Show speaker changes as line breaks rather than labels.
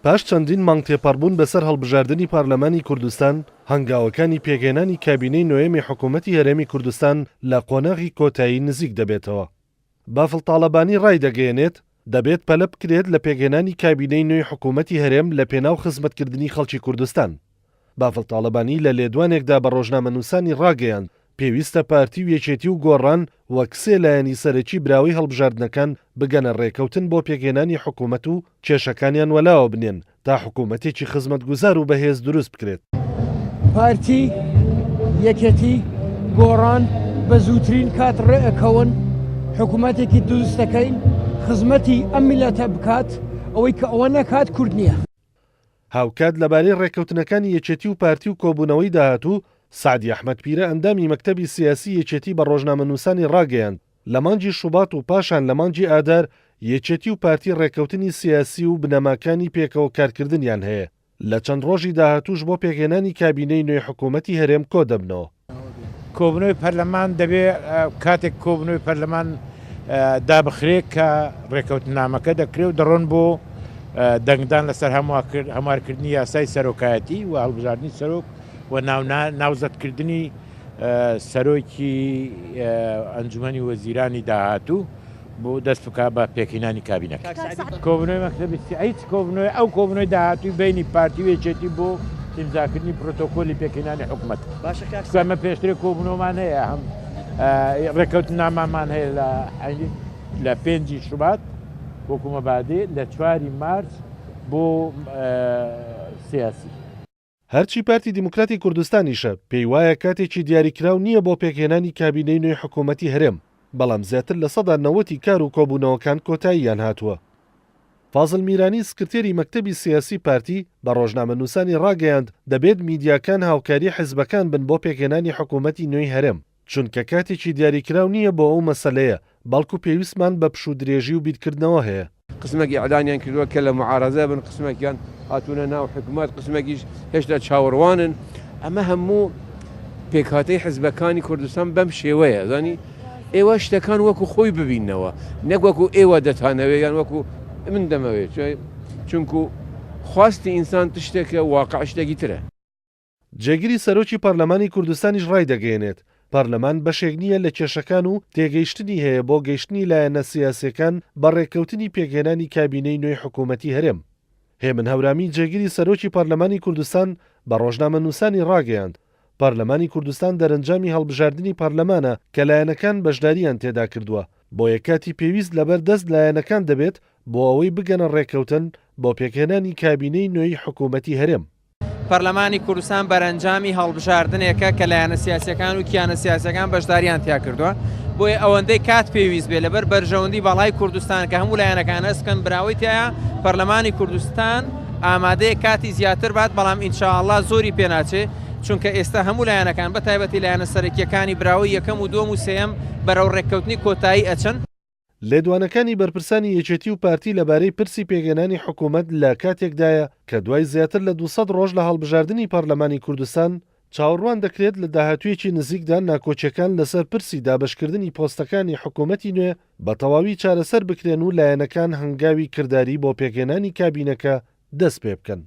پاش چەندین مانگ تێپەڕبوون بەسەر هەڵبژاردننی پارلەمانی کوردستان، هەنگاوەکانی پێگەێنانی کابینەی نوێمی حکوومەتی هەرێمی کوردستان لە قۆناغی کۆتایی نزیک دەبێتەوە. بافڵتاڵەبانی ڕای دەگەیەنێت دەبێت پەلە بکرێت لە پێگەێنانی کابینەی نوێی حکوومەتی هەرێم لە پێناو خزمەتکردنی خەڵکی کوردستان. بافڵتاڵەبانی لە لێدوانێکدا بە ڕۆژنامەنووسانی ڕاگەیاند پێویستە پارتی و یەکێتی و گۆڕان وەک سێ لایەنی سەرەکی براوی هەڵبژاردنەکان بگەنە ڕێکەوتن بۆ پێگەێنانی حکوومەت و کێشەکانیان وەلاوە بنێن تا حکوومەتێکی خزمەتگوزار و بەهێز دروست بکرێت.
پارتی یەکێتی گۆڕان بە زووترین کات ڕێئەکەون حکوومەتێکی دروست دەکەین خزمەتی ئەم میلەتە بکات ئەوەی کە ئەوە نەکات کورد نییە.
هاوکات لەبارەی ڕێکەوتنەکانی یەکێتی و پارتی و کۆبوونەوەی داهاتوو سعدی ئەحمەد پیرە ئەندامی مەکتەبی سیاسی یەکێتی بە ڕۆژنامەنووسانی ڕاگەیاند لە مانگی شوبات و پاشان لە مانگی ئادار یەکێتی و پارتی ڕێکەوتنی سیاسی و بنەماکانی پێکەوە کارکردنیان هەیە لە چەند ڕۆژی داهاتووش بۆ پێگەێنانی کابینەی نوێی حکوومەتی هەرێم کۆ دەبنەوە.
کۆبنەوەی پەرلەمان دەبێت کاتێک کۆبنەوەی پەرلەمان دابخرێت کە ڕێکەوتنامەکە دەکرێت و دەڕۆن بۆ دەنگدان لەسەر هەموارکردنی یاسای سەرۆکایەتی و هەڵبژاردننی سەرۆک و ناوزەتکردنی سەرۆکی ئەنجومەنی وەزیرانی داهاتوو بۆ دەست بکات بە پێکهێنانی کابینەکە. کۆبنەوەی مەکتەبی هیچ کۆبنەوەی ئەو کۆبنەوەی داهاتووی بینی پارتی و یەکێتی بۆ ئیمزاکردنی پرۆتۆکۆلی پێکهێنانی حکوومەت. ئەمە پێشترێک کۆبنەوەمان هەیە هەم ڕێکەوتنامەمان هەیە لە 5 شوبات وەکو مەبادێ لە 4 مارس بۆ سیاسی.
هەرچی پارتی دیموکراتی کوردستانیشە پێی وایە کاتێکی دیاریکراو نییە بۆ پێکهێنانی کابینەی نوێی حکوومەتی هەرێم، بەڵام زیاتر لە 90% کار و کۆبوونەوەکان کۆتاییان هاتووە. فازڵ میرانی سکرتێری مەکتەبی سیاسی پارتی بە ڕۆژنامەنووسانی ڕاگەیاند دەبێت میدیاکان هاوکاری حیزبەکان بن بۆ پێکهێنانی حکوومەتی نوێی هەرێم، چونکە کاتێکی دیاریکراو نییە بۆ ئەو مەسەلەیە بەڵکو پێویستمان بە پشوو درێژی و بیرکردنەوە هەیە.
قسمێکی ئەعلانیان کردووە کە لە معارەزە بن، قسمێکیان هاتوونە ناو حکوومەت، قسمێکیش هێشتا چاوەڕوانن. ئەمە هەموو پێکهاتەی حیزبەکانی کوردستان بەم شێوەیە زانی ئێوە شتەکان وەکو خۆی ببینەوە نەک وەکو ئێوە دەتانەوێت یان وەکو من دەمەوێت، چونکو خواستی ئینسان تشتێکە واقع شتێکی ترە.
جێگیری سەرۆکی پەرلەمانی کوردستانیش ڕای دەگەیەنێت پەرلەمان بەشێک نییە لە کێشەکان و تێگەیشتنی هەیە بۆ گەیشتنی لایەنە سیاسیەکان بە ڕێکەوتنی پێگەێنانی کابینەی نوێی حکوومەتی هەرێم. هێمن هەورامی جێگیری سەرۆکی پەرلەمانی کوردستان بە ڕۆژنامەنووسانی ڕاگەیاند پەرلەمانی کوردستان دەرەنجامی هەڵبژاردننی پەرلەمانە کە لایەنەکان بەشداریان تێدا کردووە، بۆ یەکاتی پێویست لەبەر دەست لایەنەکان دەبێت بۆ ئەوەی بگەنە ڕێکەوتن بۆ پێکهێنانی کابینەی نوێی حکوومەتی هەرێم.
پەرلەمانی کوردستان بەرەنجامی هەڵبژاردنێکە کە لایەنە سیاسیەکان و کیانە سیاسەکان بەشداریان تیا کردووە بۆیە ئەوەندەی کات پێویست بێ لەبەر بەرژەوەندی باڵای کوردستان کە هەموو لایەنەکان هەستکەن براوی تایە پەرلەمانی کوردستان ئامادەیە کاتی زیاتر بات، بەڵام ئینشاءالله زۆری پێناچێ چونکە ئێستا هەموو لایەنەکان بە تایبەتی لایەنە سەرەکیەکانی براوی یەکەم و دووەم و سێەم بەرەو ڕێککەوتنی کۆتایی ئەچن.
لێدوانەکانی بەرپرسانی یەکێتی و پارتی لەبارەی پرسی پێگەێنانی حکوومەت لە کاتێکدایە کە دوای زیاتر لە 200 ڕۆژ لە هەڵبژاردننی پەرلەمانی کوردستان چاوەڕوان دەکرێت لە داهاتوویەکی نزیکدا ناکۆچەکان لەسەر پرسی دابشکردنی پۆستەکانی حکوومەتی نوێ بە تەواوی چارەسەر بکرێن و لایەنەکان هەنگاوی کردداری بۆ پێگەێنانی کابینەکە دەست پێ بکەن.